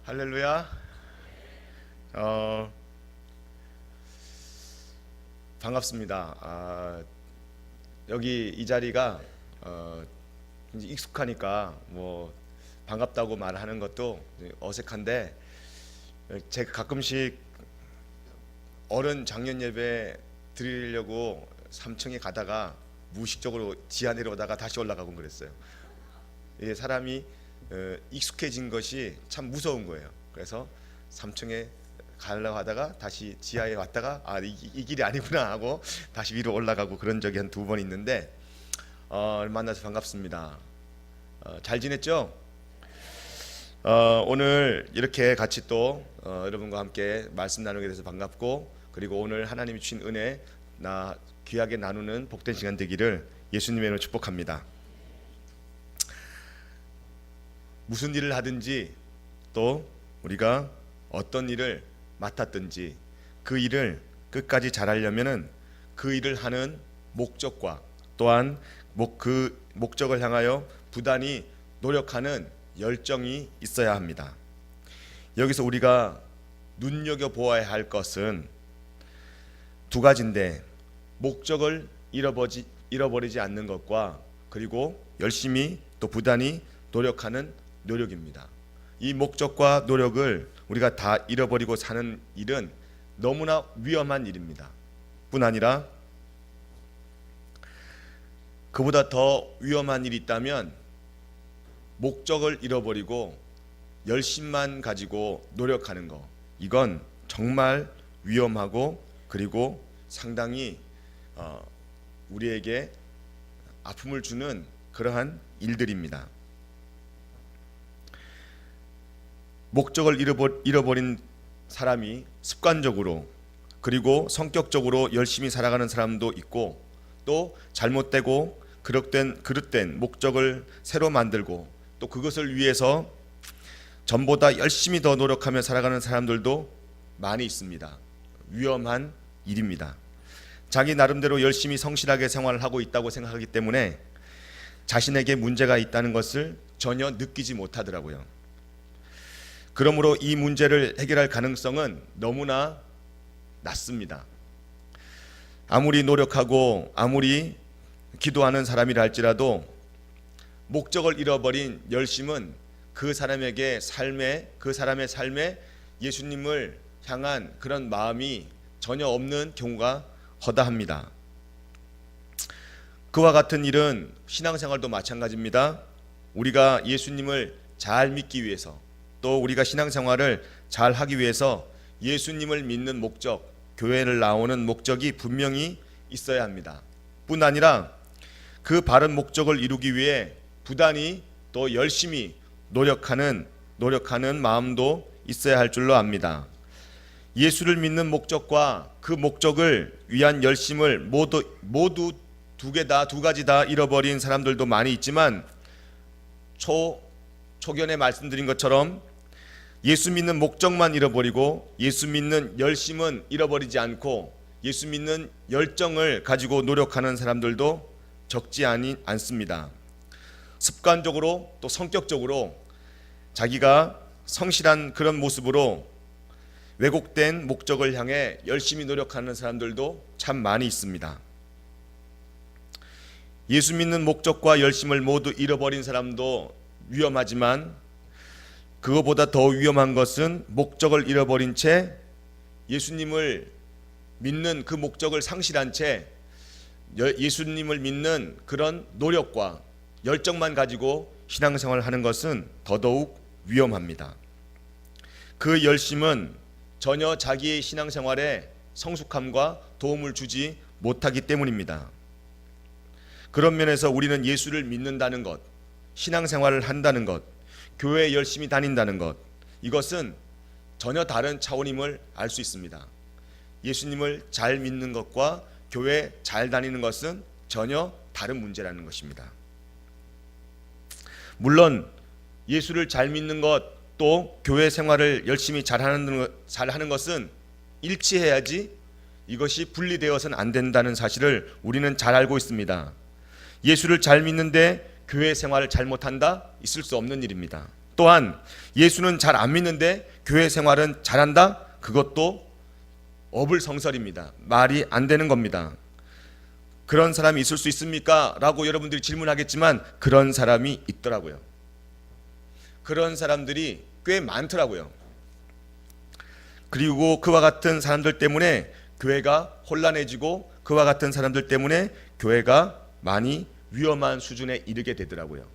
할렐루야. 반갑습니다. 여기 이 자리가 이제 익숙하니까 뭐 반갑다고 말하는 것도 어색한데, 제가 가끔씩 어른 장년 예배 드리려고 3층에 가다가 무의식적으로 지하 내려오다가 다시 올라가고 그랬어요. 이게 사람이 익숙해진 것이 참 무서운 거예요. 그래서 3층에 가려고 하다가 다시 지하에 왔다가 이 길이 아니구나 하고 다시 위로 올라가고 그런 적이 한 2번 있는데, 만나서 반갑습니다. 잘 지냈죠? 오늘 이렇게 같이 또 여러분과 함께 말씀 나누게 돼서 반갑고, 그리고 오늘 하나님이 주신 은혜 나 귀하게 나누는 복된 시간 되기를 예수님의 이름으로 축복합니다. 무슨 일을 하든지 또 우리가 어떤 일을 맡았든지 그 일을 끝까지 잘하려면은 그 일을 하는 목적과 또한 그 목적을 향하여 부단히 노력하는 열정이 있어야 합니다. 여기서 우리가 눈여겨보아야 할 것은 두 가지인데, 목적을 잃어버리지 않는 것과 그리고 열심히 또 부단히 노력하는 노력입니다. 이 목적과 노력을 우리가 다 잃어버리고 사는 일은 너무나 위험한 일입니다. 뿐 아니라 그보다 더 위험한 일이 있다면 목적을 잃어버리고 열심만 가지고 노력하는 거, 이건 정말 위험하고 그리고 상당히 우리에게 아픔을 주는 그러한 일들입니다. 목적을 잃어버린 사람이 습관적으로 그리고 성격적으로 열심히 살아가는 사람도 있고, 또 잘못되고 그릇된 목적을 새로 만들고 또 그것을 위해서 전보다 열심히 더 노력하며 살아가는 사람들도 많이 있습니다. 위험한 일입니다. 자기 나름대로 열심히 성실하게 생활을 하고 있다고 생각하기 때문에 자신에게 문제가 있다는 것을 전혀 느끼지 못하더라고요. 그러므로 이 문제를 해결할 가능성은 너무나 낮습니다. 아무리 노력하고 아무리 기도하는 사람이라 할지라도 목적을 잃어버린 열심은 그 사람의 삶에 예수님을 향한 그런 마음이 전혀 없는 경우가 허다합니다. 그와 같은 일은 신앙생활도 마찬가지입니다. 우리가 예수님을 잘 믿기 위해서 또 우리가 신앙생활을 잘 하기 위해서 예수님을 믿는 목적, 교회를 나오는 목적이 분명히 있어야 합니다. 뿐 아니라 그 바른 목적을 이루기 위해 부단히 또 열심히 노력하는 마음도 있어야 할 줄로 압니다. 예수를 믿는 목적과 그 목적을 위한 열심을 모두 두 가지 다 잃어버린 사람들도 많이 있지만, 초견에 말씀드린 것처럼 예수 믿는 목적만 잃어버리고 예수 믿는 열심은 잃어버리지 않고 예수 믿는 열정을 가지고 노력하는 사람들도 적지 않습니다. 습관적으로 또 성격적으로 자기가 성실한 그런 모습으로 왜곡된 목적을 향해 열심히 노력하는 사람들도 참 많이 있습니다. 예수 믿는 목적과 열심을 모두 잃어버린 사람도 위험하지만, 그것보다 더 위험한 것은 목적을 잃어버린 채 예수님을 믿는 그 목적을 상실한 채 예수님을 믿는 그런 노력과 열정만 가지고 신앙생활을 하는 것은 더더욱 위험합니다. 그 열심은 전혀 자기의 신앙생활에 성숙함과 도움을 주지 못하기 때문입니다. 그런 면에서 우리는 예수를 믿는다는 것, 신앙생활을 한다는 것, 교회에 열심히 다닌다는 것, 이것은 전혀 다른 차원임을 알 수 있습니다. 예수님을 잘 믿는 것과 교회 잘 다니는 것은 전혀 다른 문제라는 것입니다. 물론 예수를 잘 믿는 것, 또 교회 생활을 열심히 잘하는 것은 일치해야지, 이것이 분리되어서는 안 된다는 사실을 우리는 잘 알고 있습니다. 예수를 잘 믿는데 교회 생활을 잘못한다? 있을 수 없는 일입니다. 또한 예수는 잘 안 믿는데 교회 생활은 잘한다? 그것도 어불성설입니다. 말이 안 되는 겁니다. 그런 사람이 있을 수 있습니까? 라고 여러분들이 질문하겠지만 그런 사람이 있더라고요. 그런 사람들이 꽤 많더라고요. 그리고 그와 같은 사람들 때문에 교회가 혼란해지고 그와 같은 사람들 때문에 교회가 많이 위험한 수준에 이르게 되더라고요.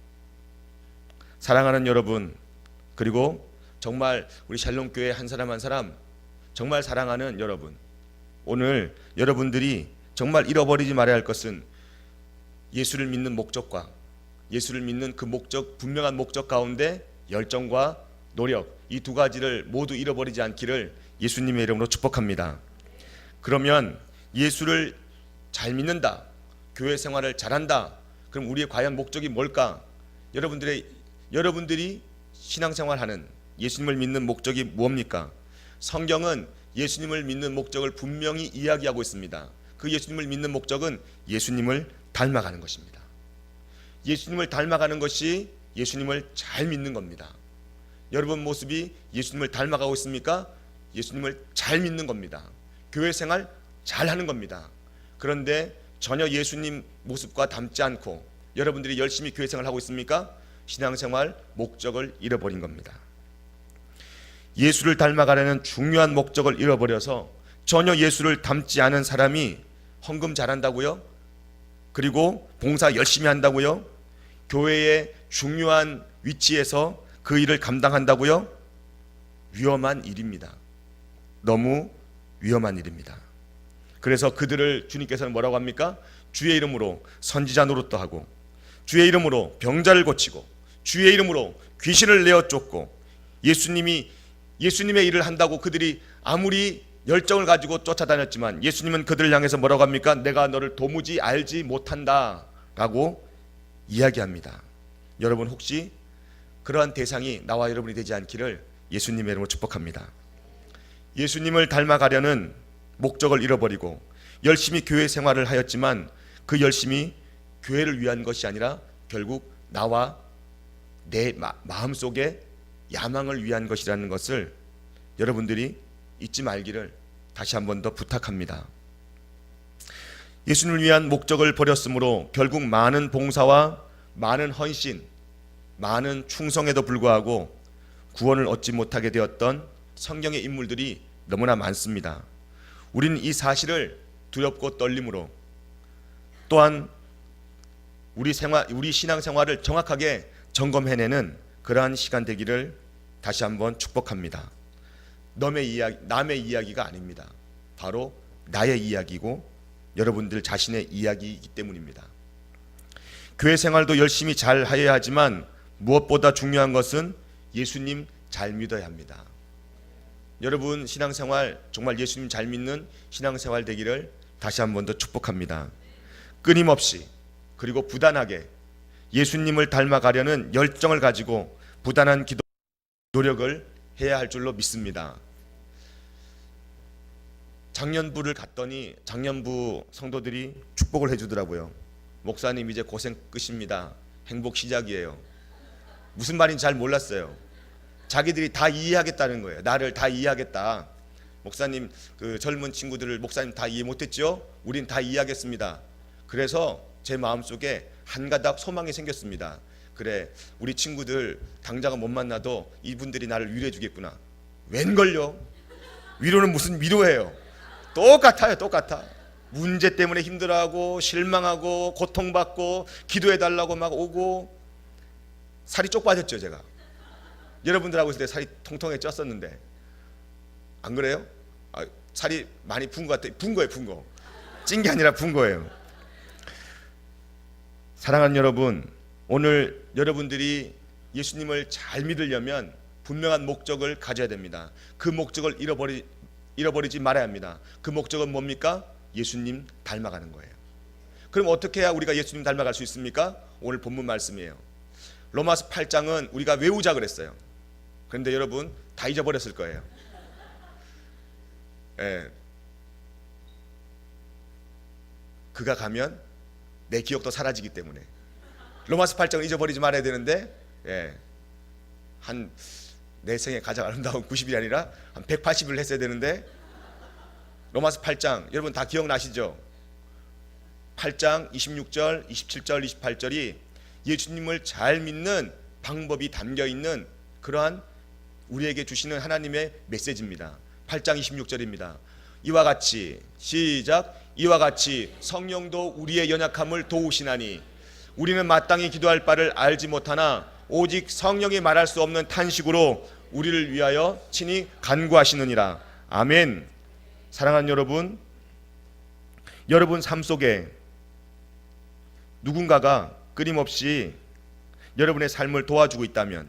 사랑하는 여러분, 그리고 정말 우리 샬롬 교회 한 사람 한 사람 정말 사랑하는 여러분, 오늘 여러분들이 정말 잃어버리지 말아야 할 것은 예수를 믿는 목적과 예수를 믿는 그 목적, 분명한 목적 가운데 열정과 노력, 이 두 가지를 모두 잃어버리지 않기를 예수님의 이름으로 축복합니다. 그러면 예수를 잘 믿는다, 교회 생활을 잘한다, 그럼 우리의 과연 목적이 뭘까? 여러분들이 신앙생활하는 예수님을 믿는 목적이 뭡니까? 성경은 예수님을 믿는 목적을 분명히 이야기하고 있습니다. 그 예수님을 믿는 목적은 예수님을 닮아가는 것입니다. 예수님을 닮아가는 것이 예수님을 잘 믿는 겁니다. 여러분 모습이 예수님을 닮아가고 있습니까? 예수님을 잘 믿는 겁니다. 교회 생활 잘 하는 겁니다. 그런데 전혀 예수님 모습과 닮지 않고 여러분들이 열심히 교회 생활을 하고 있습니까? 신앙생활 목적을 잃어버린 겁니다. 예수를 닮아가려는 중요한 목적을 잃어버려서 전혀 예수를 닮지 않은 사람이 헌금 잘한다고요? 그리고 봉사 열심히 한다고요? 교회의 중요한 위치에서 그 일을 감당한다고요? 위험한 일입니다. 너무 위험한 일입니다. 그래서 그들을 주님께서는 뭐라고 합니까? 주의 이름으로 선지자 노릇도 하고, 주의 이름으로 병자를 고치고, 주의 이름으로 귀신을 내어 쫓고, 예수님의 일을 한다고 그들이 아무리 열정을 가지고 쫓아다녔지만 예수님은 그들을 향해서 뭐라고 합니까? 내가 너를 도무지 알지 못한다 라고 이야기합니다. 여러분 혹시 그러한 대상이 나와 여러분이 되지 않기를 예수님의 이름으로 축복합니다. 예수님을 닮아가려는 목적을 잃어버리고 열심히 교회 생활을 하였지만 그 열심이 교회를 위한 것이 아니라 결국 나와 내 마음속에 야망을 위한 것이라는 것을 여러분들이 잊지 말기를 다시 한 번 더 부탁합니다. 예수님을 위한 목적을 버렸으므로 결국 많은 봉사와 많은 헌신, 많은 충성에도 불구하고 구원을 얻지 못하게 되었던 성경의 인물들이 너무나 많습니다. 우리는 이 사실을 두렵고 떨림으로 또한 우리 신앙생활을 정확하게 점검해내는 그러한 시간 되기를 다시 한번 축복합니다. 남의 이야기가 아닙니다. 바로 나의 이야기고 여러분들 자신의 이야기이기 때문입니다. 교회 생활도 열심히 잘 해야 하지만 무엇보다 중요한 것은 예수님 잘 믿어야 합니다. 여러분 신앙생활 정말 예수님 잘 믿는 신앙생활 되기를 다시 한번 더 축복합니다. 끊임없이 그리고 부단하게 예수님을 닮아가려는 열정을 가지고 부단한 기도 노력을 해야 할 줄로 믿습니다. 장년부를 갔더니 장년부 성도들이 축복을 해주더라고요. 목사님 이제 고생 끝입니다. 행복 시작이에요. 무슨 말인지 잘 몰랐어요. 자기들이 다 이해하겠다는 거예요. 나를 다 이해하겠다. 목사님 그 젊은 친구들을 목사님 다 이해 못했죠? 우린 다 이해하겠습니다. 그래서 제 마음속에 한 가닥 소망이 생겼습니다. 그래 우리 친구들 당장은 못 만나도 이분들이 나를 위로해 주겠구나. 웬걸요? 위로는 무슨 위로예요? 똑같아요. 똑같아. 문제 때문에 힘들어하고 실망하고 고통받고 기도해달라고 막 오고. 살이 쪽 빠졌죠 제가. 여러분들하고 있을 때 살이 통통해 쪘었는데 안 그래요? 살이 많이 분 것 같아요. 분 거예요. 분 거. 찐 게 아니라 분 거예요. 사랑하는 여러분, 오늘 여러분들이 예수님을 잘 믿으려면 분명한 목적을 가져야 됩니다. 그 목적을 잃어버리지 말아야 합니다. 그 목적은 뭡니까? 예수님 닮아가는 거예요. 그럼 어떻게 해야 우리가 예수님 닮아갈 수 있습니까? 오늘 본문 말씀이에요. 로마서 8장은 우리가 외우자 그랬어요. 그런데 여러분 다 잊어버렸을 거예요. 예. 그가 가면 내 기억도 사라지기 때문에 로마서 8장을 잊어버리지 말아야 되는데 한 내 생에 가장 아름다운 90일이 아니라 한 180일 했어야 되는데, 로마서 8장 여러분 다 기억나시죠? 8장 26절, 27절, 28절이 예수님을 잘 믿는 방법이 담겨 있는 그러한 우리에게 주시는 하나님의 메시지입니다. 8장 26절입니다. 이와 같이 시작. 이와 같이 성령도 우리의 연약함을 도우시나니 우리는 마땅히 기도할 바를 알지 못하나 오직 성령이 말할 수 없는 탄식으로 우리를 위하여 친히 간구하시느니라. 아멘. 사랑하는 여러분, 여러분 삶 속에 누군가가 끊임없이 여러분의 삶을 도와주고 있다면,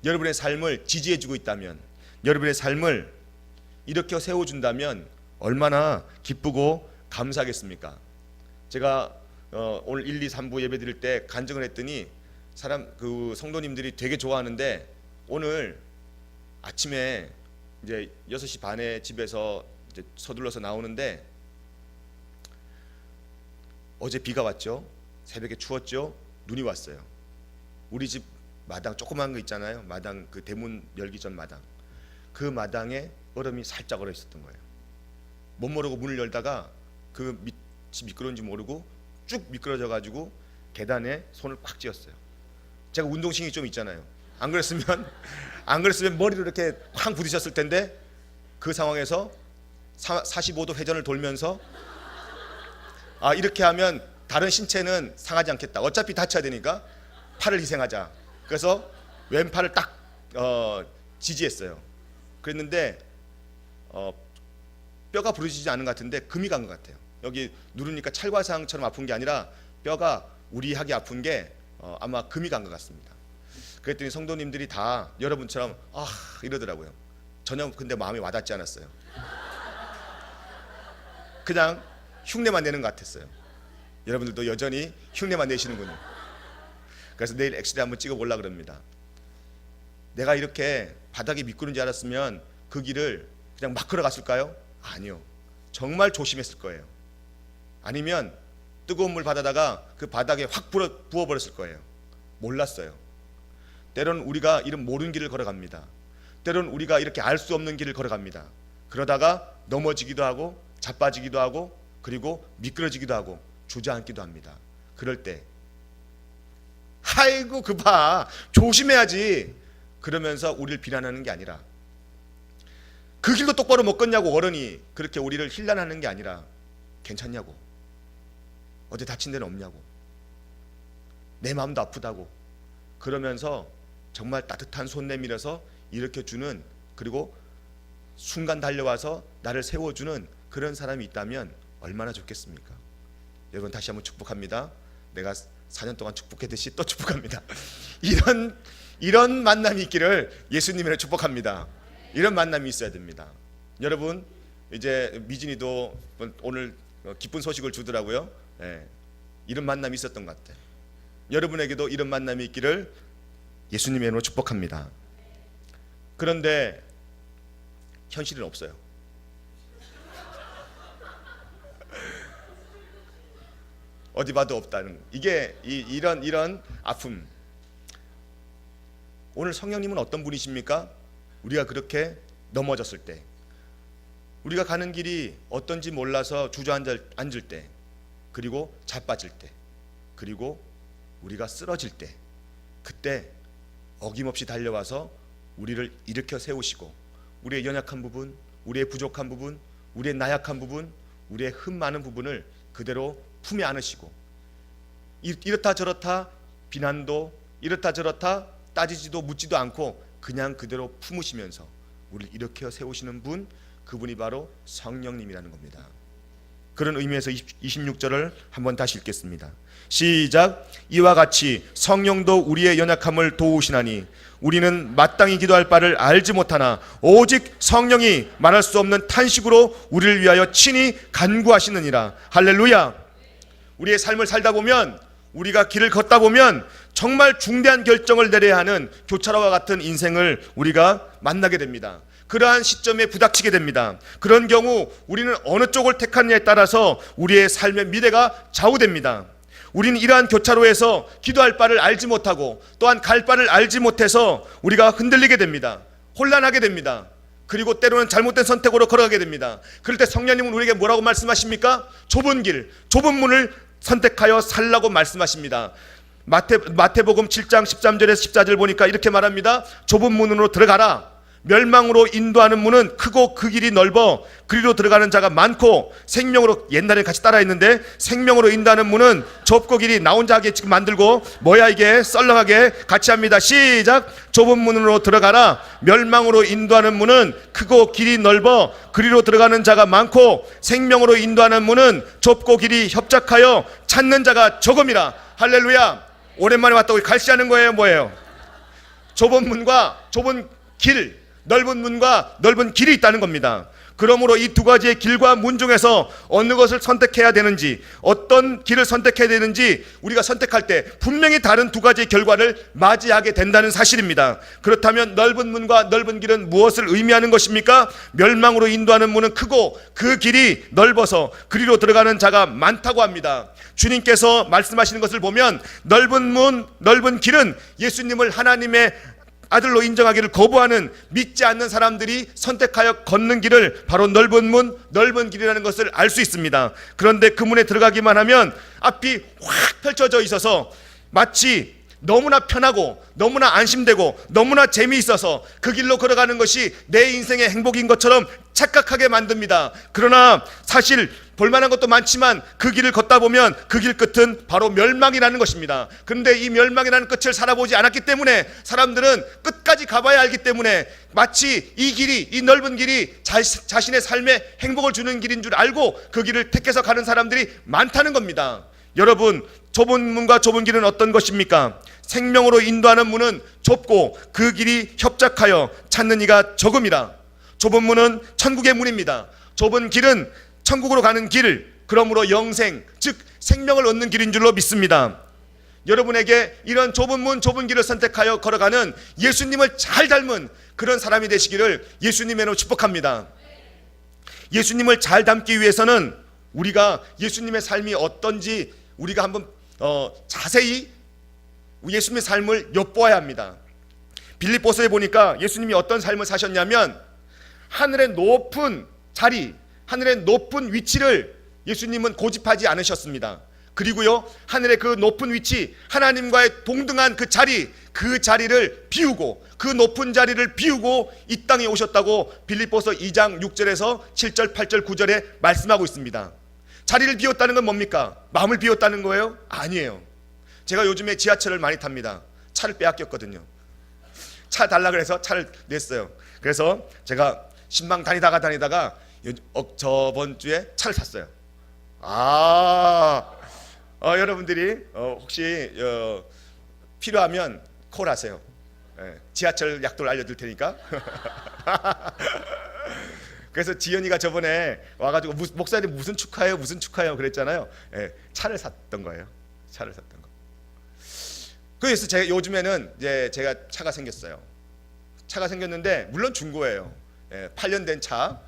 여러분의 삶을 지지해주고 있다면, 여러분의 삶을 일으켜 세워준다면 얼마나 기쁘고 감사하겠습니까? 제가 오늘 1, 2, 3부 예배 드릴 때 간증을 했더니 성도님들이 되게 좋아하는데, 오늘 아침에 이제 6시 반에 집에서 이제 서둘러서 나오는데 어제 비가 왔죠. 새벽에 추웠죠. 눈이 왔어요. 우리 집 마당 조그만 거 있잖아요. 마당 그 대문 열기 전 마당. 그 마당에 얼음이 살짝 얼어 있었던 거예요. 못 모르고 문을 열다가 그 밑이 미끄러운지 모르고 쭉 미끄러져 가지고 계단에 손을 꽉 쥐었어요. 제가 운동신경이 좀 있잖아요. 안 그랬으면 머리를 이렇게 쾅 부딪혔을 텐데, 그 상황에서 45도 회전을 돌면서 이렇게 하면 다른 신체는 상하지 않겠다. 어차피 다쳐야 되니까 팔을 희생하자. 그래서 왼팔을 딱 지지했어요. 그랬는데 뼈가 부러지지 않은 것 같은데 금이 간 것 같아요. 여기 누르니까 찰과상처럼 아픈 게 아니라 뼈가 우리하게 아픈 게 아마 금이 간 것 같습니다. 그랬더니 성도님들이 다 여러분처럼 이러더라고요. 전혀 근데 마음이 와닿지 않았어요. 그냥 흉내만 내는 것 같았어요. 여러분들도 여전히 흉내만 내시는군요. 그래서 내일 엑스레이 한번 찍어보려고 그럽니다. 내가 이렇게 바닥이 미끄러운 줄 알았으면 그 길을 그냥 막 걸어갔을까요? 아니요. 정말 조심했을 거예요. 아니면 뜨거운 물 받아다가 그 바닥에 확 부어버렸을 거예요. 몰랐어요. 때로는 우리가 이런 모르는 길을 걸어갑니다. 때로는 우리가 이렇게 알 수 없는 길을 걸어갑니다. 그러다가 넘어지기도 하고 자빠지기도 하고 그리고 미끄러지기도 하고 주저앉기도 합니다. 그럴 때 아이고 그 봐 조심해야지 그러면서 우리를 비난하는 게 아니라, 그 길도 똑바로 못 걷냐고 어른이 그렇게 우리를 힐난하는 게 아니라, 괜찮냐고, 어디 다친 데는 없냐고, 내 마음도 아프다고 그러면서 정말 따뜻한 손 내밀어서 일으켜주는, 그리고 순간 달려와서 나를 세워주는 그런 사람이 있다면 얼마나 좋겠습니까? 여러분 다시 한번 축복합니다. 내가 4년 동안 축복했듯이 또 축복합니다. 이런 만남이 있기를 예수님으로 축복합니다. 이런 만남이 있어야 됩니다. 여러분 이제 미진이도 오늘 기쁜 소식을 주더라고요. 이런 만남이 있었던 것 같아요. 여러분에게도 이런 만남이 있기를 예수님의 이름으로 축복합니다. 그런데 현실은 없어요. 어디 봐도 없다는, 이게 이런 아픔. 오늘 성령님은 어떤 분이십니까? 우리가 그렇게 넘어졌을 때, 우리가 가는 길이 어떤지 몰라서 주저앉을 때, 그리고 자빠질 때, 그리고 우리가 쓰러질 때, 그때 어김없이 달려와서 우리를 일으켜 세우시고 우리의 연약한 부분, 우리의 부족한 부분, 우리의 나약한 부분, 우리의 흠 많은 부분을 그대로 품에 안으시고, 이렇다 저렇다 비난도 이렇다 저렇다 따지지도 묻지도 않고 그냥 그대로 품으시면서 우리를 일으켜 세우시는 분, 그분이 바로 성령님이라는 겁니다. 그런 의미에서 26절을 한번 다시 읽겠습니다. 시작. 이와 같이 성령도 우리의 연약함을 도우시나니 우리는 마땅히 기도할 바를 알지 못하나 오직 성령이 말할 수 없는 탄식으로 우리를 위하여 친히 간구하시느니라. 할렐루야. 우리의 삶을 살다 보면, 우리가 길을 걷다 보면 정말 중대한 결정을 내려야 하는 교차로와 같은 인생을 우리가 만나게 됩니다. 그러한 시점에 부닥치게 됩니다. 그런 경우 우리는 어느 쪽을 택하느냐에 따라서 우리의 삶의 미래가 좌우됩니다. 우리는 이러한 교차로에서 기도할 바를 알지 못하고 또한 갈 바를 알지 못해서 우리가 흔들리게 됩니다. 혼란하게 됩니다. 그리고 때로는 잘못된 선택으로 걸어가게 됩니다. 그럴 때 성령님은 우리에게 뭐라고 말씀하십니까? 좁은 길, 좁은 문을 선택하여 살라고 말씀하십니다. 마태복음 7장 13절에서 14절 보니까 이렇게 말합니다. 좁은 문으로 들어가라. 멸망으로 인도하는 문은 크고 그 길이 넓어 그리로 들어가는 자가 많고 생명으로, 옛날에 같이 따라했는데, 생명으로 인도하는 문은 좁고 길이, 나 혼자 하게 지금 만들고 뭐야 이게 썰렁하게 같이 합니다. 시작. 좁은 문으로 들어가라. 멸망으로 인도하는 문은 크고 길이 넓어 그리로 들어가는 자가 많고 생명으로 인도하는 문은 좁고 길이 협착하여 찾는 자가 적음이라. 할렐루야. 오랜만에 왔다고 갈시하는 거예요? 뭐예요? 좁은 문과 좁은 길, 넓은 문과 넓은 길이 있다는 겁니다. 그러므로 이 두 가지의 길과 문 중에서 어느 것을 선택해야 되는지, 어떤 길을 선택해야 되는지 우리가 선택할 때 분명히 다른 두 가지의 결과를 맞이하게 된다는 사실입니다. 그렇다면 넓은 문과 넓은 길은 무엇을 의미하는 것입니까? 멸망으로 인도하는 문은 크고 그 길이 넓어서 그리로 들어가는 자가 많다고 합니다. 주님께서 말씀하시는 것을 보면 넓은 문, 넓은 길은 예수님을 하나님의 아들로 인정하기를 거부하는, 믿지 않는 사람들이 선택하여 걷는 길을 바로 넓은 문, 넓은 길이라는 것을 알 수 있습니다. 그런데 그 문에 들어가기만 하면 앞이 확 펼쳐져 있어서 마치 너무나 편하고 너무나 안심되고 너무나 재미있어서 그 길로 걸어가는 것이 내 인생의 행복인 것처럼 착각하게 만듭니다. 그러나 사실 볼만한 것도 많지만 그 길을 걷다 보면 그 길 끝은 바로 멸망이라는 것입니다. 그런데 이 멸망이라는 끝을 살아보지 않았기 때문에, 사람들은 끝까지 가봐야 알기 때문에 마치 이 길이, 이 넓은 길이 자신의 삶에 행복을 주는 길인 줄 알고 그 길을 택해서 가는 사람들이 많다는 겁니다. 여러분, 좁은 문과 좁은 길은 어떤 것입니까? 생명으로 인도하는 문은 좁고 그 길이 협착하여 찾는 이가 적음이라. 좁은 문은 천국의 문입니다. 좁은 길은 천국으로 가는 길, 그러므로 영생, 즉 생명을 얻는 길인 줄로 믿습니다. 여러분에게 이런 좁은 문, 좁은 길을 선택하여 걸어가는 예수님을 잘 닮은 그런 사람이 되시기를 예수님으로 축복합니다. 예수님을 잘 닮기 위해서는 우리가 예수님의 삶이 어떤지 우리가 한번 자세히 예수님의 삶을 엿보아야 합니다. 빌립보서에 보니까 예수님이 어떤 삶을 사셨냐면, 하늘의 높은 자리, 하늘의 높은 위치를 예수님은 고집하지 않으셨습니다. 그리고요, 하늘의 그 높은 위치, 하나님과의 동등한 그 자리를 비우고, 그 높은 자리를 비우고 이 땅에 오셨다고 빌립보서 2장 6절에서 7절, 8절, 9절에 말씀하고 있습니다. 자리를 비웠다는 건 뭡니까? 마음을 비웠다는 거예요? 아니에요. 제가 요즘에 지하철을 많이 탑니다. 차를 빼앗겼거든요. 차 달라 그래서 차를 냈어요. 그래서 제가 신방 다니다가 저번 주에 차를 샀어요. 여러분들이 혹시 필요하면 콜하세요. 지하철 약도를 알려줄 테니까. 그래서 지연이가 저번에 와가지고 목사님 무슨 축하해요 그랬잖아요. 차를 샀던 거예요. 차를 샀던 거. 그래서 제가 요즘에는 이제 제가 차가 생겼어요. 차가 생겼는데 물론 중고예요. 8년 된 차.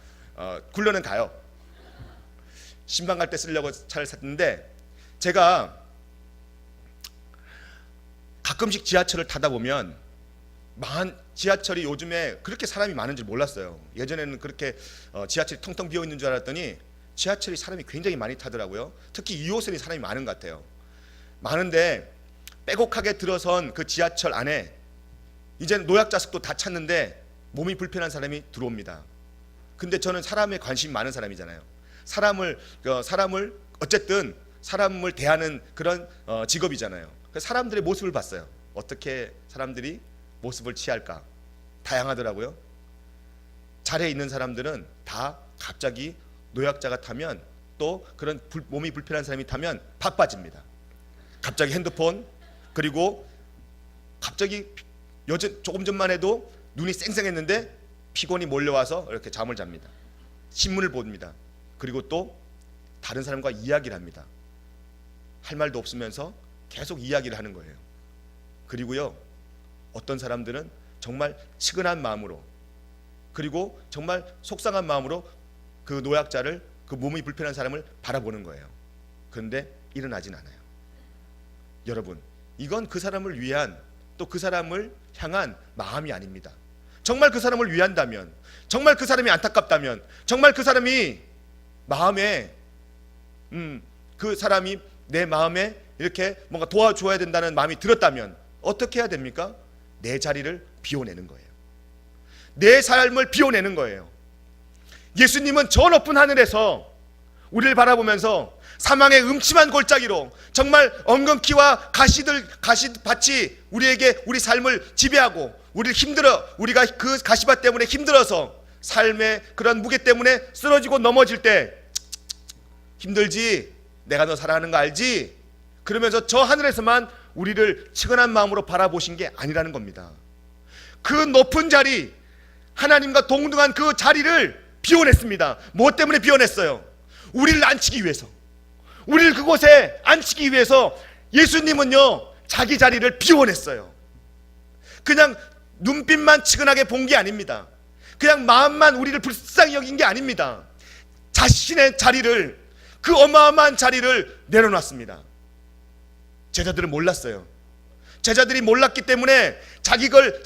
굴러는 가요. 신방 갈 때 쓰려고 차를 샀는데, 제가 가끔씩 지하철을 타다 보면 지하철이 요즘에 그렇게 사람이 많은 줄 몰랐어요. 예전에는 그렇게 지하철이 텅텅 비어 있는 줄 알았더니 지하철이 사람이 굉장히 많이 타더라고요. 특히 2호선이 사람이 많은 것 같아요. 많은데 빼곡하게 들어선 그 지하철 안에 이제는 노약자석도 다 찼는데 몸이 불편한 사람이 들어옵니다. 근데 저는 사람에 관심이 많은 사람이잖아요. 사람을 어쨌든 사람을 대하는 그런 직업이잖아요. 그래서 사람들의 모습을 봤어요. 어떻게 사람들이 모습을 취할까? 다양하더라고요. 자리에 있는 사람들은 다 갑자기 노약자가 타면, 또 그런 몸이 불편한 사람이 타면 바빠집니다. 갑자기 핸드폰, 그리고 갑자기 조금 전만 해도 눈이 쌩쌩했는데 피곤이 몰려와서 이렇게 잠을 잡니다. 신문을 봅니다. 그리고 또 다른 사람과 이야기를 합니다. 할 말도 없으면서 계속 이야기를 하는 거예요. 그리고요, 어떤 사람들은 정말 측은한 마음으로, 그리고 정말 속상한 마음으로 그 노약자를, 그 몸이 불편한 사람을 바라보는 거예요. 그런데 일어나진 않아요. 여러분, 이건 그 사람을 위한, 또 그 사람을 향한 마음이 아닙니다. 정말 그 사람을 위한다면, 정말 그 사람이 안타깝다면, 정말 그 사람이 마음에 그 사람이 내 마음에 이렇게 뭔가 도와줘야 된다는 마음이 들었다면 어떻게 해야 됩니까? 내 자리를 비워내는 거예요. 내 삶을 비워내는 거예요. 예수님은 저 높은 하늘에서 우리를 바라보면서 사망의 음침한 골짜기로 정말 엉겅퀴와 가시밭이 우리 삶을 지배하고 우리가 그 가시밭 때문에 힘들어서 삶의 그런 무게 때문에 쓰러지고 넘어질 때 힘들지? 내가 너 사랑하는 거 알지? 그러면서 저 하늘에서만 우리를 측은한 마음으로 바라보신 게 아니라는 겁니다. 그 높은 자리, 하나님과 동등한 그 자리를 비워냈습니다. 무엇 때문에 비워냈어요? 우리를 앉히기 위해서, 우리를 그곳에 앉히기 위해서 예수님은요 자기 자리를 비워냈어요. 그냥 눈빛만 측은하게 본 게 아닙니다. 그냥 마음만 우리를 불쌍히 여긴 게 아닙니다. 자신의 자리를, 그 어마어마한 자리를 내려놨습니다. 제자들은 몰랐어요. 제자들이 몰랐기 때문에 자기 걸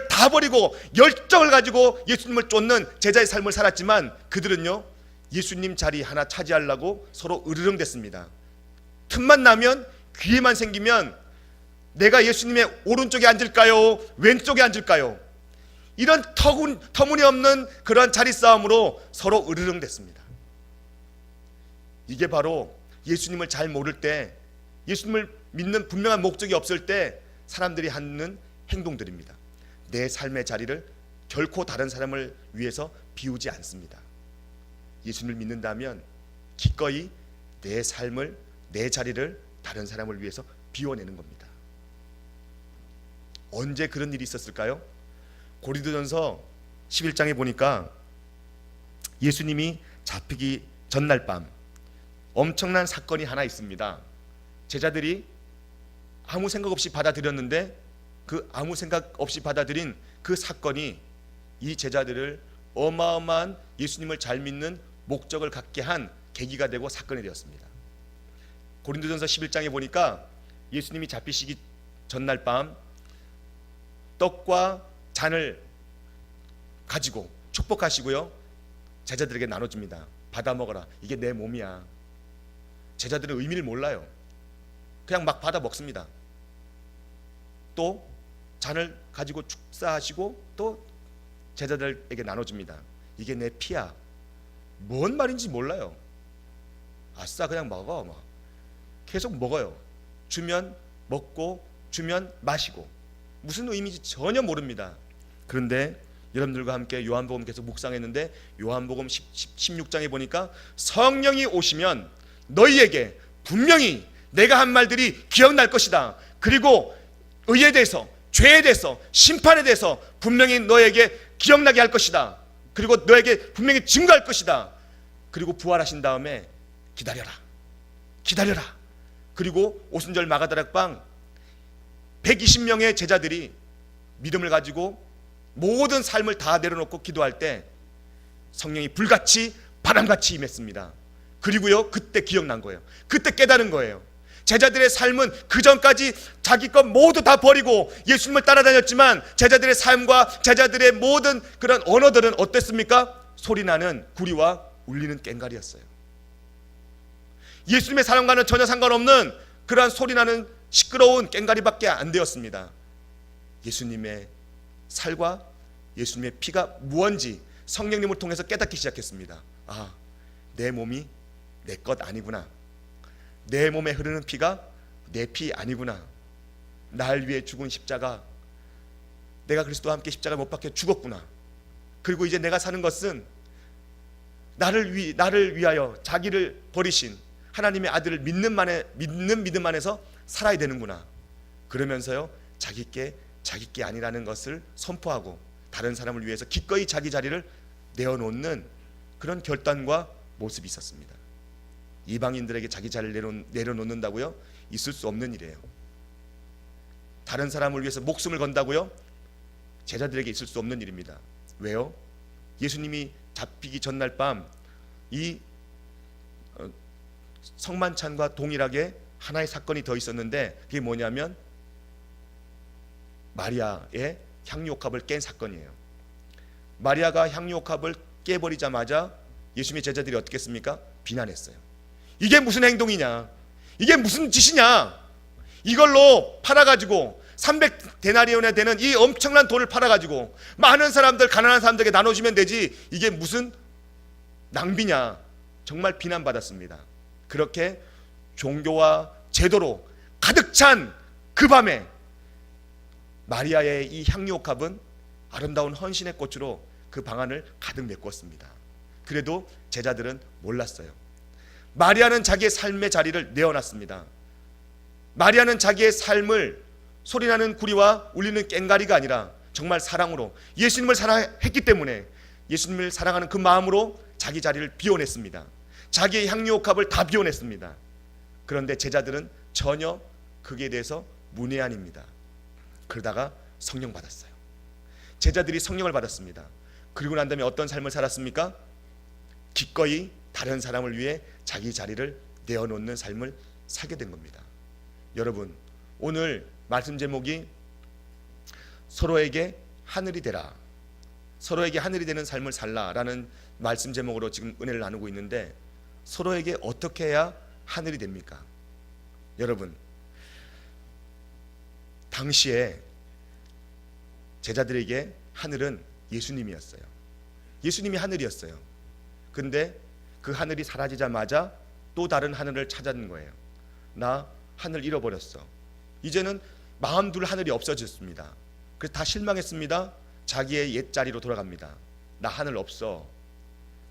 다 버리고 열정을 가지고 예수님을 쫓는 제자의 삶을 살았지만 그들은요 예수님 자리 하나 차지하려고 서로 으르렁댔습니다. 틈만 나면, 기회만 생기면 내가 예수님의 오른쪽에 앉을까요? 왼쪽에 앉을까요? 이런 터무니없는 그런 자리 싸움으로 서로 으르렁댔습니다. 이게 바로 예수님을 잘 모를 때, 예수님을 믿는 분명한 목적이 없을 때 사람들이 하는 행동들입니다. 내 삶의 자리를 결코 다른 사람을 위해서 비우지 않습니다. 예수님을 믿는다면 기꺼이 내 삶을, 내 자리를 다른 사람을 위해서 비워내는 겁니다. 언제 그런 일이 있었을까요? 고린도전서 11장에 보니까 예수님이 잡히기 전날 밤 엄청난 사건이 하나 있습니다. 제자들이 아무 생각 없이 받아들였는데 그 아무 생각 없이 받아들인 그 사건이 이 제자들을 어마어마한 예수님을 잘 믿는 목적을 갖게 한 계기가 되고 사건이 되었습니다. 고린도전서 11장에 보니까 예수님이 잡히시기 전날 밤 떡과 잔을 가지고 축복하시고요 제자들에게 나눠줍니다. 받아 먹어라. 이게 내 몸이야. 제자들은 의미를 몰라요. 그냥 막 받아 먹습니다. 또 잔을 가지고 축사하시고 또 제자들에게 나눠줍니다. 이게 내 피야. 뭔 말인지 몰라요. 아싸 그냥 먹어. 막 계속 먹어요. 주면 먹고 주면 마시고 무슨 의미인지 전혀 모릅니다. 그런데 여러분들과 함께 요한복음 계속 묵상했는데 요한복음 16장에 보니까 성령이 오시면 너희에게 분명히 내가 한 말들이 기억날 것이다. 그리고 의에 대해서, 죄에 대해서, 심판에 대해서 분명히 너에게 기억나게 할 것이다. 그리고 너에게 분명히 증거할 것이다. 그리고 부활하신 다음에 기다려라. 기다려라. 그리고 오순절 마가다락방 120명의 제자들이 믿음을 가지고 모든 삶을 다 내려놓고 기도할 때 성령이 불같이 바람같이 임했습니다. 그리고요 그때 기억난 거예요. 그때 깨달은 거예요. 제자들의 삶은 그 전까지 자기 것 모두 다 버리고 예수님을 따라다녔지만 제자들의 삶과 제자들의 모든 그런 언어들은 어땠습니까? 소리나는 구리와 울리는 꽹과리였어요. 예수님의 사랑과는 전혀 상관없는 그러한 소리나는 시끄러운 꽹과리밖에 안 되었습니다. 예수님의 살과 예수님의 피가 무언지 성령님을 통해서 깨닫기 시작했습니다. 아, 내 몸이 내 것 아니구나. 내 몸에 흐르는 피가 내 피 아니구나. 날 위해 죽은 십자가, 내가 그리스도와 함께 십자가에 못 박혀 죽었구나. 그리고 이제 내가 사는 것은 나를 위하여 자기를 버리신 하나님의 아들을 믿는 믿음 안에서 살아야 되는구나. 그러면서요 자기 게 아니라는 것을 선포하고 다른 사람을 위해서 기꺼이 자기 자리를 내어놓는 그런 결단과 모습이 있었습니다. 이방인들에게 자기 자리를 내려놓는다고요? 있을 수 없는 일이에요. 다른 사람을 위해서 목숨을 건다고요? 제자들에게 있을 수 없는 일입니다. 왜요? 예수님이 잡히기 전날 밤 이 성만찬과 동일하게 하나의 사건이 더 있었는데 그게 뭐냐면 마리아의 향유옥합을 깬 사건이에요. 마리아가 향유옥합을 깨버리자마자 예수님의 제자들이 어떻게 했습니까? 비난했어요. 이게 무슨 행동이냐? 이게 무슨 짓이냐? 이걸로 팔아가지고 300데나리온에 되는 이 엄청난 돈을 팔아가지고 많은 사람들, 가난한 사람들에게 나눠주면 되지, 이게 무슨 낭비냐? 정말 비난받았습니다. 그렇게 종교와 제도로 가득 찬 그 밤에 마리아의 이 향유옥합은 아름다운 헌신의 꽃으로 그 방안을 가득 메꿨습니다. 그래도 제자들은 몰랐어요. 마리아는 자기의 삶의 자리를 내어놨습니다. 마리아는 자기의 삶을 소리나는 구리와 울리는 꽹가리가 아니라 정말 사랑으로 예수님을 사랑했기 때문에 예수님을 사랑하는 그 마음으로 자기 자리를 비워냈습니다. 자기의 향유옥합을 다 비워냈습니다. 그런데 제자들은 전혀 그에 대해서 문외한입니다. 그러다가 성령 받았어요. 제자들이 성령을 받았습니다. 그리고 난 다음에 어떤 삶을 살았습니까? 기꺼이 다른 사람을 위해 자기 자리를 내어놓는 삶을 살게 된 겁니다. 여러분, 오늘 말씀 제목이 서로에게 하늘이 되라, 서로에게 하늘이 되는 삶을 살라라는 말씀 제목으로 지금 은혜를 나누고 있는데, 서로에게 어떻게 해야 하늘이 됩니까? 여러분, 당시에 제자들에게 하늘은 예수님이었어요. 예수님이 하늘이었어요. 근데 그 하늘이 사라지자마자 또 다른 하늘을 찾는 거예요. 나 하늘 잃어버렸어. 이제는 마음 둘 하늘이 없어졌습니다. 그래서 다 실망했습니다. 자기의 옛자리로 돌아갑니다. 나 하늘 없어.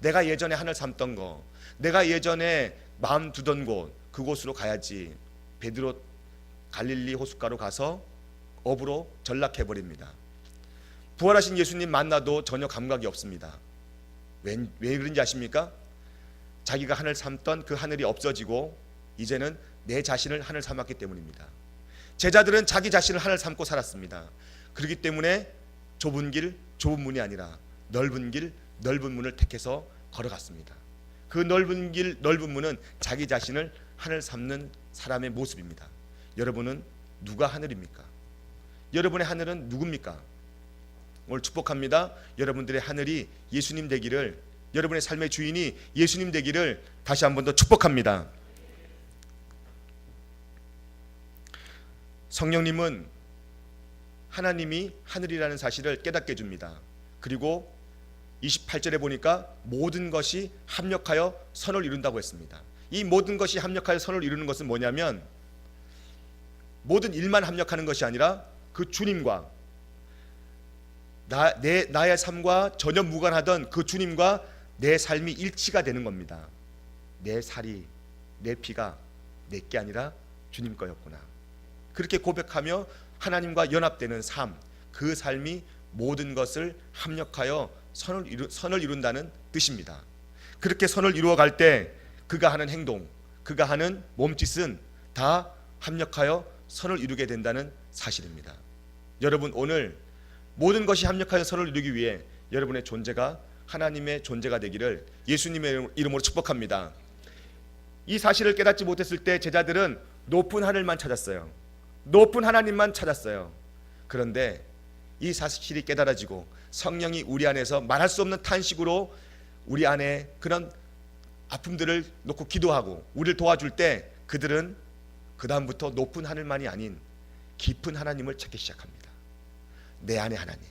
내가 예전에 하늘 삼던 거, 내가 예전에 마음 두던 곳, 그곳으로 가야지. 베드로 갈릴리 호숫가로 가서 업으로 전락해버립니다. 부활하신 예수님 만나도 전혀 감각이 없습니다. 왜 그런지 아십니까? 자기가 하늘 삼던 그 하늘이 없어지고 이제는 내 자신을 하늘 삼았기 때문입니다. 제자들은 자기 자신을 하늘 삼고 살았습니다. 그렇기 때문에 좁은 길, 좁은 문이 아니라 넓은 길, 넓은 문을 택해서 걸어갔습니다. 그 넓은 길, 넓은 문은 자기 자신을 하늘 삼는 사람의 모습입니다. 여러분은 누가 하늘입니까? 여러분의 하늘은 누굽니까? 오늘 축복합니다. 여러분들의 하늘이 예수님 되기를, 여러분의 삶의 주인이 예수님 되기를 다시 한 번 더 축복합니다. 성령님은 하나님이 하늘이라는 사실을 깨닫게 해줍니다. 그리고 28절에 보니까 모든 것이 합력하여 선을 이룬다고 했습니다. 이 모든 것이 합력하여 선을 이루는 것은 뭐냐면, 모든 일만 합력하는 것이 아니라 그 주님과 나의 삶과 전혀 무관하던 그 주님과 내 삶이 일치가 되는 겁니다. 내 살이, 내 피가 내게 아니라 주님 거였구나. 그렇게 고백하며 하나님과 연합되는 삶, 그 삶이 모든 것을 합력하여 선을 이룬다는 뜻입니다. 그렇게 선을 이루어갈 때 그가 하는 행동, 그가 하는 몸짓은 다 합력하여 선을 이루게 된다는 사실입니다. 여러분, 오늘 모든 것이 합력하여 선을 이루기 위해 여러분의 존재가 하나님의 존재가 되기를 예수님의 이름으로 축복합니다. 이 사실을 깨닫지 못했을 때 제자들은 높은 하늘만 찾았어요. 높은 하나님만 찾았어요. 그런데 이 사실이 깨달아지고 성령이 우리 안에서 말할 수 없는 탄식으로 우리 안에 그런 아픔들을 놓고 기도하고 우리를 도와줄 때 그들은 그 다음부터 높은 하늘만이 아닌 깊은 하나님을 찾기 시작합니다. 내 안에 하나님,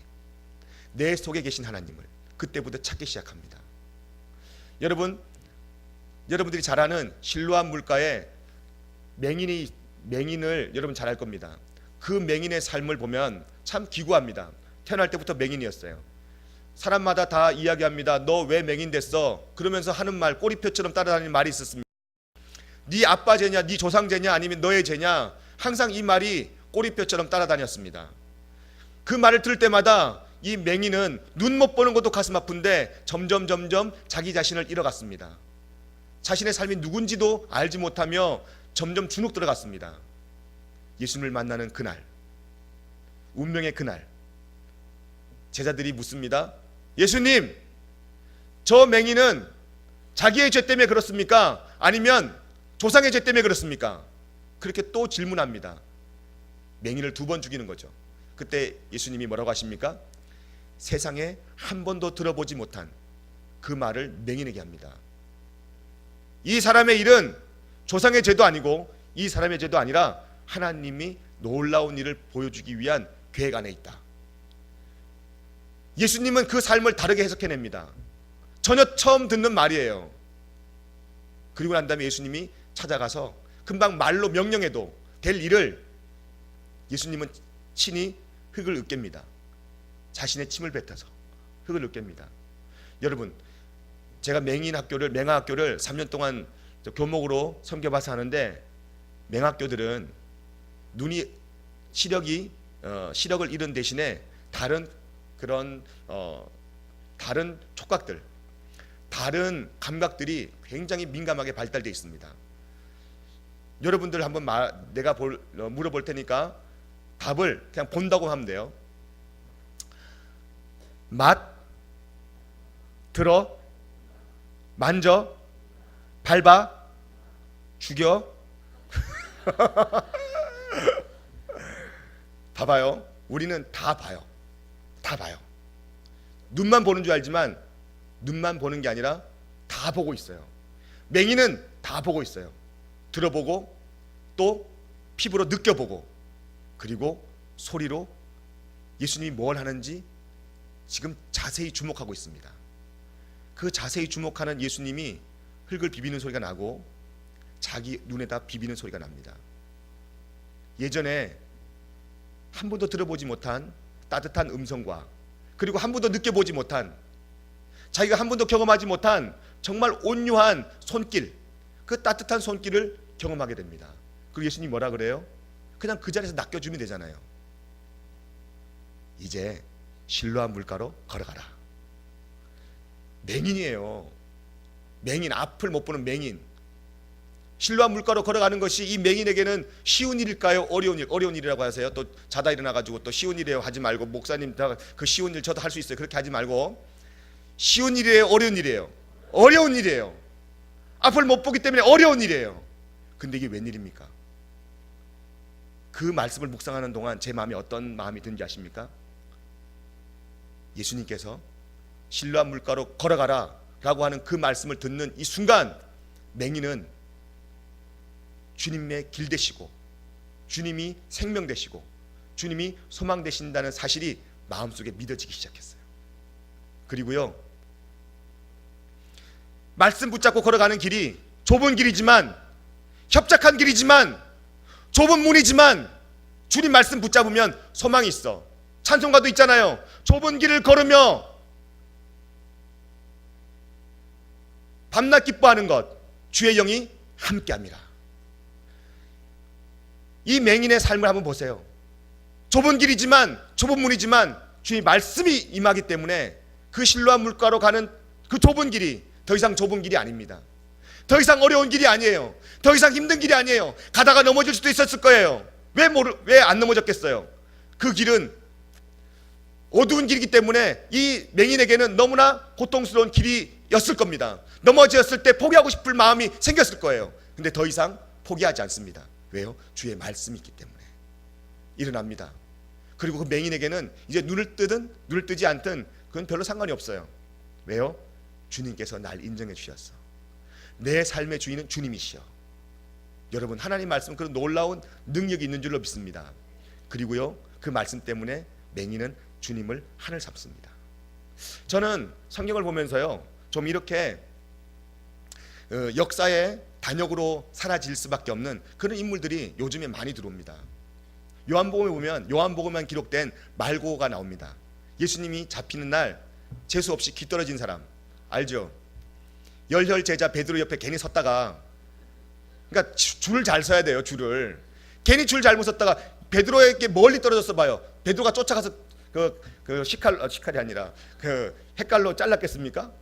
내 속에 계신 하나님을 그때부터 찾기 시작합니다. 여러분들이 잘 아는 실로암 물가에 맹인을 여러분 잘 알 겁니다. 그 맹인의 삶을 보면 참 기구합니다. 태어날 때부터 맹인이었어요. 사람마다 다 이야기합니다. 너 왜 맹인 됐어? 그러면서 하는 말, 꼬리표처럼 따라다니는 말이 있었습니다. 네 아빠 죄냐, 네 조상 죄냐, 아니면 너의 죄냐? 항상 이 말이 꼬리표처럼 따라다녔습니다. 그 말을 들을 때마다 이 맹인은 눈 못 보는 것도 가슴 아픈데 점점 자기 자신을 잃어갔습니다. 자신의 삶이 누군지도 알지 못하며 점점 주눅 들어갔습니다. 예수님을 만나는 그날, 운명의 그날, 제자들이 묻습니다. 예수님, 저 맹인은 자기의 죄 때문에 그렇습니까? 아니면 조상의 죄 때문에 그렇습니까? 그렇게 또 질문합니다. 맹인을 2번 죽이는 거죠. 그때 예수님이 뭐라고 하십니까? 세상에 한 번도 들어보지 못한 그 말을 맹인에게 합니다. 이 사람의 일은 조상의 죄도 아니고 이 사람의 죄도 아니라 하나님이 놀라운 일을 보여주기 위한 계획 안에 있다. 예수님은 그 삶을 다르게 해석해냅니다. 전혀 처음 듣는 말이에요. 그리고 난 다음에 예수님이 찾아가서 금방 말로 명령해도 될 일을 예수님은 친히 흙을 으깹니다. 자신의 침을 뱉어서 흙을 으깹니다. 여러분, 제가 맹아학교를 3년 동안 교목으로 섬겨봐서 하는데, 맹학교들은 눈이 시력을 잃은 대신에 다른 그런 다른 촉각들, 다른 감각들이 굉장히 민감하게 발달되어 있습니다. 여러분들 한번 내가 물어볼 테니까 답을 그냥 본다고 하면 돼요. 맛, 들어, 만져, 밟아, 죽여. 봐봐요. 우리는 다 봐요. 다 봐요. 눈만 보는 줄 알지만 눈만 보는 게 아니라 다 보고 있어요. 맹인은 다 보고 있어요. 들어보고 또 피부로 느껴보고 그리고 소리로 예수님이 뭘 하는지 지금 자세히 주목하고 있습니다. 그 자세히 주목하는 예수님이 흙을 비비는 소리가 나고 자기 눈에다 비비는 소리가 납니다. 예전에 한 번도 들어보지 못한 따뜻한 음성과 그리고 한 번도 느껴보지 못한, 자기가 한 번도 경험하지 못한 정말 온유한 손길, 그 따뜻한 손길을 경험하게 됩니다. 그리고 예수님이 뭐라 그래요? 그냥 그 자리에서 낚여주면 되잖아요. 이제 실로암 물가로 걸어가라. 맹인이에요. 맹인, 앞을 못 보는 맹인. 실로암 물가로 걸어가는 것이 이 맹인에게는 쉬운 일일까요? 어려운 일이라고 하세요. 또 자다 일어나가지고 또 쉬운 일이에요 하지 말고, 목사님 그 쉬운 일 저도 할 수 있어요 그렇게 하지 말고, 쉬운 일이에요? 어려운 일이에요? 어려운 일이에요. 앞을 못 보기 때문에 어려운 일이에요. 근데 이게 웬일입니까? 그 말씀을 묵상하는 동안 제 마음에 어떤 마음이 든지 아십니까? 예수님께서 실로암 물가로 걸어가라 라고 하는 그 말씀을 듣는 이 순간 맹인은 주님의 길 되시고 주님이 생명 되시고 주님이 소망 되신다는 사실이 마음속에 믿어지기 시작했어요. 그리고요, 말씀 붙잡고 걸어가는 길이 좁은 길이지만, 협착한 길이지만, 좁은 문이지만 주님 말씀 붙잡으면 소망이 있어. 찬송가도 있잖아요. 좁은 길을 걸으며 밤낮 기뻐하는 것, 주의 영이 함께합니다. 이 맹인의 삶을 한번 보세요. 좁은 길이지만, 좁은 문이지만 주의 말씀이 임하기 때문에 그 실로암 물가로 가는 그 좁은 길이 더 이상 좁은 길이 아닙니다. 더 이상 어려운 길이 아니에요. 더 이상 힘든 길이 아니에요. 가다가 넘어질 수도 있었을 거예요. 왜 안 넘어졌겠어요? 그 길은 어두운 길이기 때문에 이 맹인에게는 너무나 고통스러운 길이었을 겁니다. 넘어졌을 때 포기하고 싶을 마음이 생겼을 거예요. 근데 더 이상 포기하지 않습니다. 왜요? 주의 말씀이 있기 때문에 일어납니다. 그리고 그 맹인에게는 이제 눈을 뜨든 눈을 뜨지 않든 그건 별로 상관이 없어요. 왜요? 주님께서 날 인정해 주셨어. 내 삶의 주인은 주님이시여. 여러분, 하나님 말씀은 그런 놀라운 능력이 있는 줄로 믿습니다. 그리고요, 그 말씀 때문에 맹인은 주님을 하늘 삼습니다. 저는 성경을 보면서요, 좀 이렇게 역사의 단역으로 사라질 수밖에 없는 그런 인물들이 요즘에 많이 들어옵니다. 요한복음에 보면 요한복음만 기록된 말고가 나옵니다. 예수님이 잡히는 날 재수 없이 귀 떨어진 사람 알죠? 열혈 제자 베드로 옆에 괜히 섰다가, 그러니까 줄을 잘 서야 돼요. 줄을 괜히 줄 잘못 섰다가 베드로에게 멀리 떨어졌어 봐요. 베드로가 쫓아가서 식칼이 아니라 그 헷갈로 잘랐겠습니까?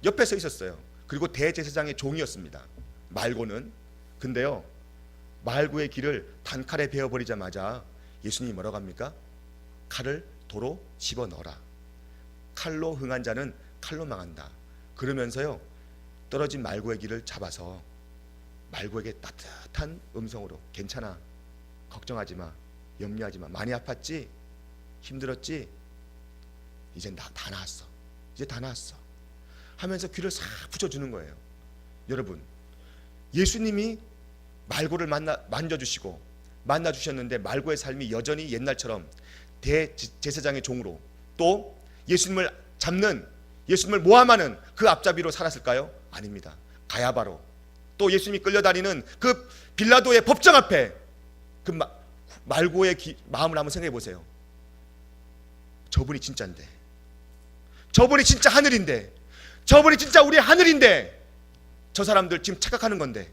옆에 서 있었어요. 그리고 대제사장의 종이었습니다, 말고는. 근데요, 말고의 길을 단칼에 베어버리자마자 예수님이 뭐라고 합니까? 칼을 도로 집어넣어라. 칼로 흥한 자는 칼로 망한다. 그러면서요, 떨어진 말고의 길을 잡아서 말고에게 따뜻한 음성으로 괜찮아, 걱정하지 마, 염려하지 마, 많이 아팠지, 힘들었지, 이제 다 나았어, 이제 다 나았어 하면서 귀를 싹 붙여주는 거예요. 여러분, 예수님이 말고를 만져주시고 만나주셨는데 말고의 삶이 여전히 옛날처럼 대제사장의 종으로, 또 예수님을 잡는, 예수님을 모함하는 그 앞잡이로 살았을까요? 아닙니다. 가야바로, 또 예수님이 끌려다니는 그 빌라도의 법정 앞에 그 말고의 마음을 한번 생각해 보세요. 저분이 진짜인데, 저분이 진짜 하늘인데, 저분이 진짜 우리 하늘인데, 저 사람들 지금 착각하는 건데,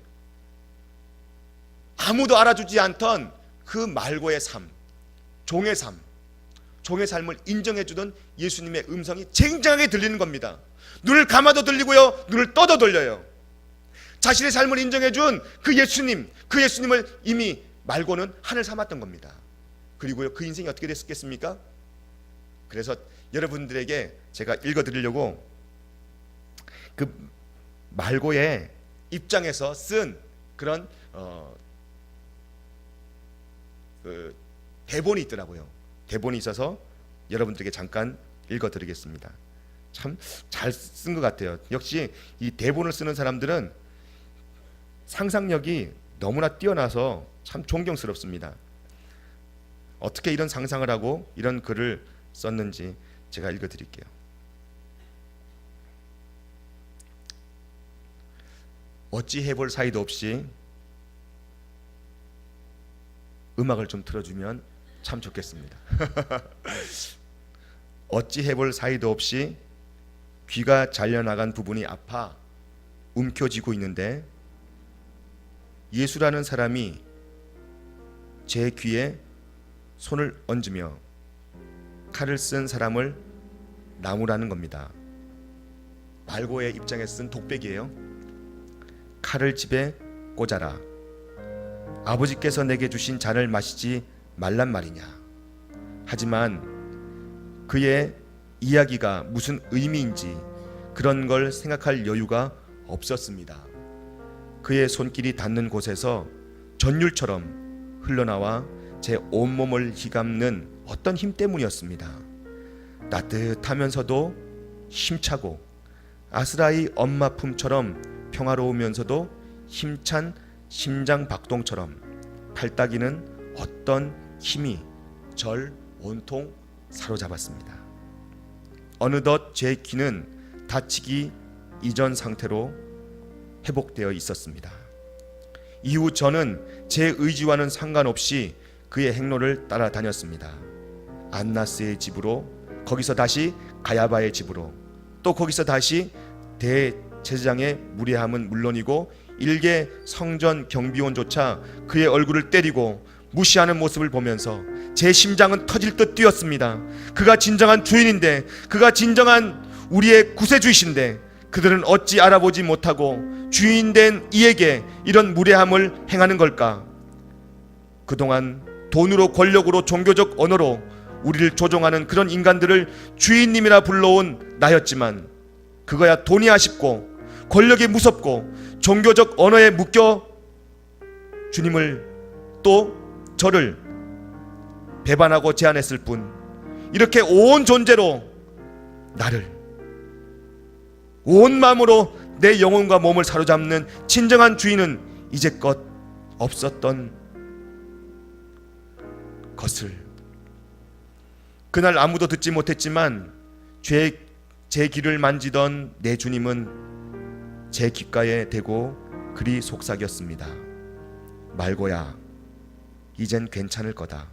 아무도 알아주지 않던 그 말고의 삶, 종의 삶을 인정해주던 예수님의 음성이 쟁쟁하게 들리는 겁니다. 눈을 감아도 들리고요, 눈을 떠도 들려요. 자신의 삶을 인정해준 그 예수님을 이미 말고는 하늘 삼았던 겁니다. 그리고요, 그 인생이 어떻게 됐겠습니까? 그래서 여러분들에게 제가 읽어드리려고 그 말고의 입장에서 쓴 그런 그 대본이 있더라고요. 대본이 있어서 여러분들에게 잠깐 읽어드리겠습니다. 참 잘 쓴 것 같아요. 역시 이 대본을 쓰는 사람들은 상상력이 너무나 뛰어나서 참 존경스럽습니다. 어떻게 이런 상상을 하고 이런 글을 썼는지 제가 읽어드릴게요. 어찌 해볼 사이도 없이 음악을 좀 틀어주면 참 좋겠습니다. 어찌 해볼 사이도 없이 귀가 잘려나간 부분이 아파 움켜쥐고 있는데 예수라는 사람이 제 귀에 손을 얹으며 칼을 쓴 사람을 나무라는 겁니다. 말고의 입장에 쓴 독백이에요. 칼을 집에 꽂아라. 아버지께서 내게 주신 잔을 마시지 말란 말이냐. 하지만 그의 이야기가 무슨 의미인지 그런 걸 생각할 여유가 없었습니다. 그의 손길이 닿는 곳에서 전율처럼 흘러나와 제 온몸을 휘감는 어떤 힘 때문이었습니다. 따뜻하면서도 힘차고 아스라이 엄마 품처럼 평화로우면서도 힘찬 심장 박동처럼 팔딱이는 어떤 힘이 절 온통 사로잡았습니다. 어느덧 제 귀는 다치기 이전 상태로 회복되어 있었습니다. 이후 저는 제 의지와는 상관없이 그의 행로를 따라다녔습니다. 안나스의 집으로, 거기서 다시 가야바의 집으로, 또 거기서 다시 대제사장의 무례함은 물론이고 일개 성전 경비원조차 그의 얼굴을 때리고 무시하는 모습을 보면서 제 심장은 터질 듯 뛰었습니다. 그가 진정한 주인인데, 그가 진정한 우리의 구세주이신데 그들은 어찌 알아보지 못하고 주인된 이에게 이런 무례함을 행하는 걸까? 그동안 돈으로, 권력으로, 종교적 언어로 우리를 조종하는 그런 인간들을 주인님이라 불러온 나였지만 그거야 돈이 아쉽고 권력이 무섭고 종교적 언어에 묶여 주님을 또 저를 배반하고 제안했을 뿐, 이렇게 온 존재로 나를 온 마음으로 내 영혼과 몸을 사로잡는 진정한 주인은 이제껏 없었던 것을 그날 아무도 듣지 못했지만 제 귀를 만지던 내 주님은 제 귓가에 대고 그리 속삭였습니다. 말고야, 이젠 괜찮을 거다.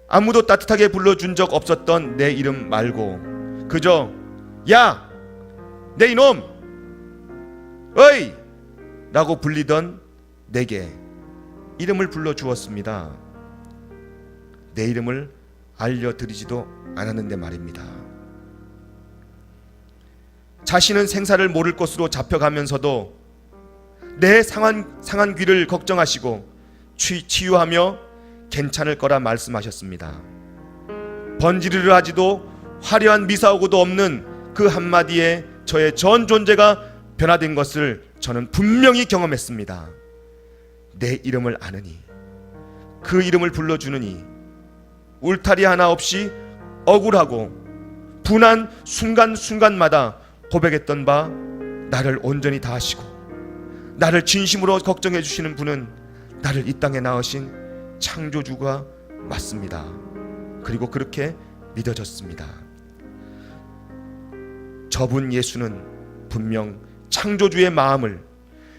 아무도 따뜻하게 불러준 적 없었던 내 이름 말고 그저 야, 내 이놈, 어이 라고 불리던 내게 이름을 불러주었습니다. 내 이름을 알려드리지도 않았는데 말입니다. 자신은 생사를 모를 것으로 잡혀가면서도 내 상한 귀를 걱정하시고 치유하며 괜찮을 거라 말씀하셨습니다. 번지르르 하지도 화려한 미사오고도 없는 그 한마디에 저의 전 존재가 변화된 것을 저는 분명히 경험했습니다. 내 이름을 아느니, 그 이름을 불러주느니, 울타리 하나 없이 억울하고 분한 순간순간마다 고백했던 바 나를 온전히 다하시고 나를 진심으로 걱정해 주시는 분은 나를 이 땅에 낳으신 창조주가 맞습니다. 그리고 그렇게 믿어졌습니다. 저분 예수는 분명 창조주의 마음을,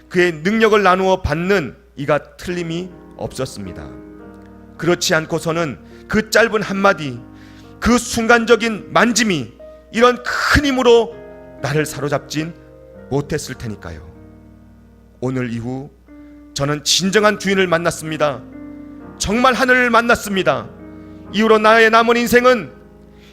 그의 능력을 나누어 받는 이가 틀림이 없었습니다. 그렇지 않고서는 그 짧은 한마디, 그 순간적인 만짐이 이런 큰 힘으로 나를 사로잡진 못했을 테니까요. 오늘 이후 저는 진정한 주인을 만났습니다. 정말 하늘을 만났습니다. 이후로 나의 남은 인생은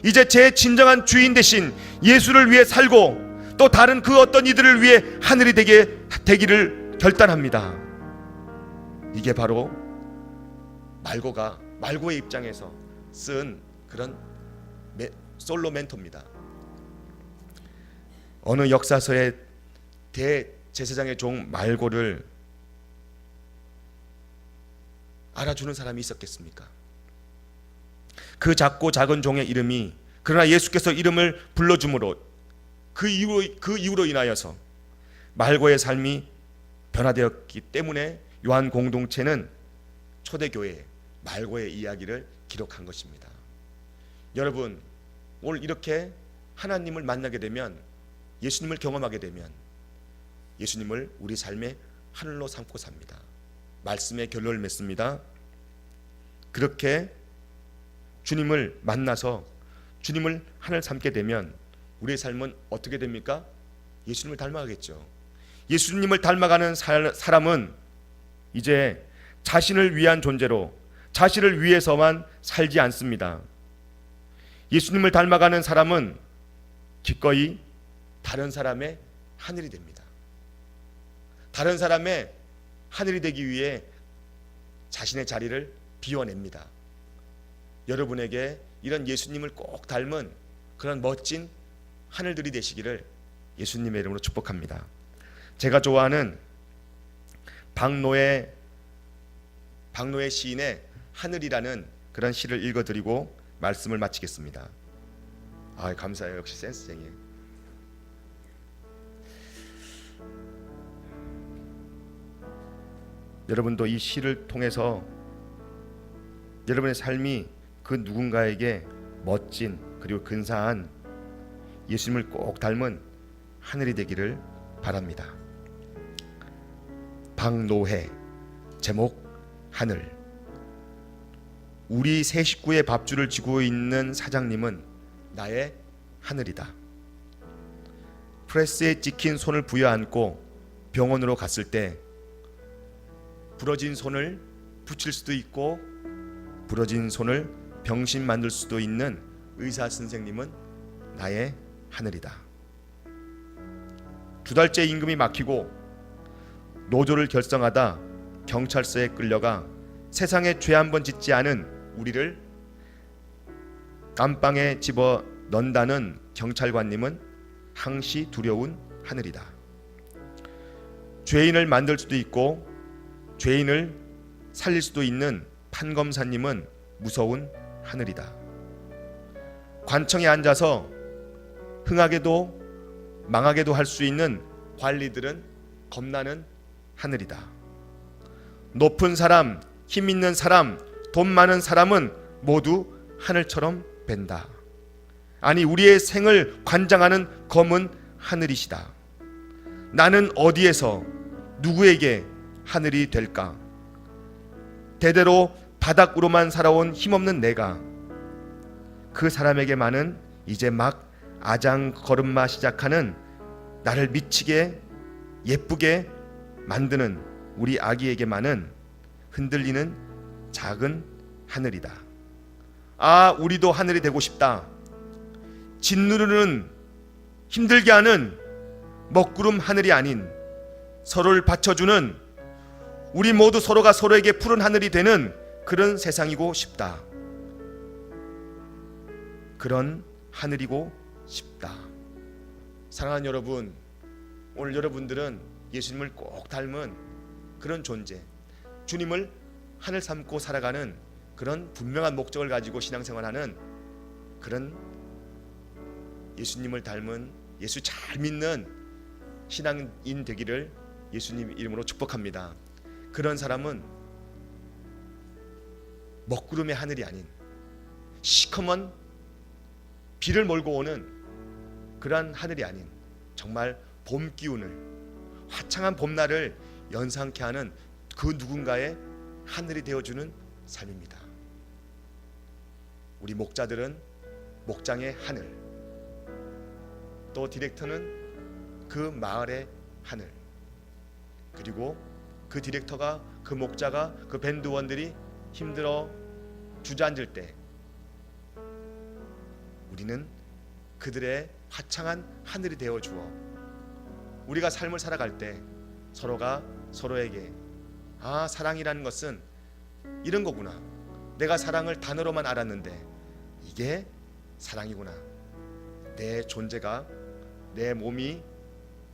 이제 제 진정한 주인 되신 예수를 위해 살고 또 다른 그 어떤 이들을 위해 하늘이 되기를 결단합니다. 이게 바로 말고의 입장에서 쓴 그런 솔로 멘토입니다. 어느 역사서의 대제사장의 종 말고를 알아주는 사람이 있었겠습니까? 그 작고 작은 종의 이름이, 그러나 예수께서 이름을 불러줌으로 그 이유로 인하여서 말고의 삶이 변화되었기 때문에 요한 공동체는 초대교회 말고의 이야기를 기록한 것입니다. 여러분, 오늘 이렇게 하나님을 만나게 되면, 예수님을 경험하게 되면 예수님을 우리 삶의 하늘로 삼고 삽니다. 말씀의 결론을 맺습니다. 그렇게 주님을 만나서 주님을 하늘 삼게 되면 우리의 삶은 어떻게 됩니까? 예수님을 닮아가겠죠. 예수님을 닮아가는 사람은 이제 자신을 위한 존재로, 자신을 위해서만 살지 않습니다. 예수님을 닮아가는 사람은 기꺼이 다른 사람의 하늘이 됩니다. 다른 사람의 하늘이 되기 위해 자신의 자리를 비워냅니다. 여러분에게 이런 예수님을 꼭 닮은 그런 멋진 하늘들이 되시기를 예수님의 이름으로 축복합니다. 제가 좋아하는 박노해 시인의 하늘이라는 그런 시를 읽어드리고 말씀을 마치겠습니다. 감사해요. 역시 센스쟁이. 여러분도 이 시를 통해서 여러분의 삶이 그 누군가에게 멋진 그리고 근사한 예수님을 꼭 닮은 하늘이 되기를 바랍니다. 박노해, 제목 하늘. 우리 세 식구의 밥줄을 쥐고 있는 사장님은 나의 하늘이다. 프레스에 찍힌 손을 부여안고 병원으로 갔을 때 부러진 손을 붙일 수도 있고 부러진 손을 병신 만들 수도 있는 의사 선생님은 나의 하늘이다. 2달째 임금이 막히고 노조를 결성하다 경찰서에 끌려가 세상에 죄 한 번 짓지 않은 우리를 감방에 집어 넣는다는 경찰관님은 항시 두려운 하늘이다. 죄인을 만들 수도 있고 죄인을 살릴 수도 있는 판검사님은 무서운 하늘이다. 관청에 앉아서 흥하게도 망하게도 할 수 있는 관리들은 겁나는 하늘이다. 높은 사람, 힘 있는 사람, 돈 많은 사람은 모두 하늘처럼 뵌다. 아니, 우리의 생을 관장하는 검은 하늘이시다. 나는 어디에서 누구에게 하늘이 될까? 대대로 바닥으로만 살아온 힘없는 내가 그 사람에게만은 이제 막 아장 걸음마 시작하는 나를 미치게 예쁘게 만드는 우리 아기에게만은 흔들리는 작은 하늘이다. 우리도 하늘이 되고 싶다. 짓누르는 힘들게 하는 먹구름 하늘이 아닌 서로를 받쳐주는, 우리 모두 서로가 서로에게 푸른 하늘이 되는 그런 세상이고 싶다. 그런 하늘이고 싶다. 사랑하는 여러분, 오늘 여러분들은 예수님을 꼭 닮은 그런 존재, 주님을 하늘 삼고 살아가는 그런 분명한 목적을 가지고 신앙생활하는 그런 예수님을 닮은, 예수 잘 믿는 신앙인 되기를 예수님 이름으로 축복합니다. 그런 사람은 먹구름의 하늘이 아닌 시커먼 비를 몰고 오는 그러한 하늘이 아닌 정말 봄 기운을, 화창한 봄날을 연상케 하는 그 누군가의 하늘이 되어주는 삶입니다. 우리 목자들은 목장의 하늘, 또 디렉터는 그 마을의 하늘, 그리고 그 디렉터가, 그 목자가, 그 밴드원들이 힘들어 주저앉을 때 우리는 그들의 화창한 하늘이 되어 주어 우리가 삶을 살아갈 때 서로가 서로에게 사랑이라는 것은 이런 거구나, 내가 사랑을 단어로만 알았는데 이게 사랑이구나, 내 존재가, 내 몸이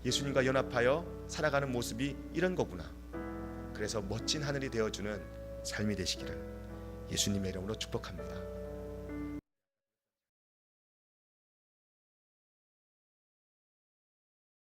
예수님과 연합하여 살아가는 모습이 이런 거구나, 그래서 멋진 하늘이 되어주는 삶이 되시기를 예수님의 이름으로 축복합니다.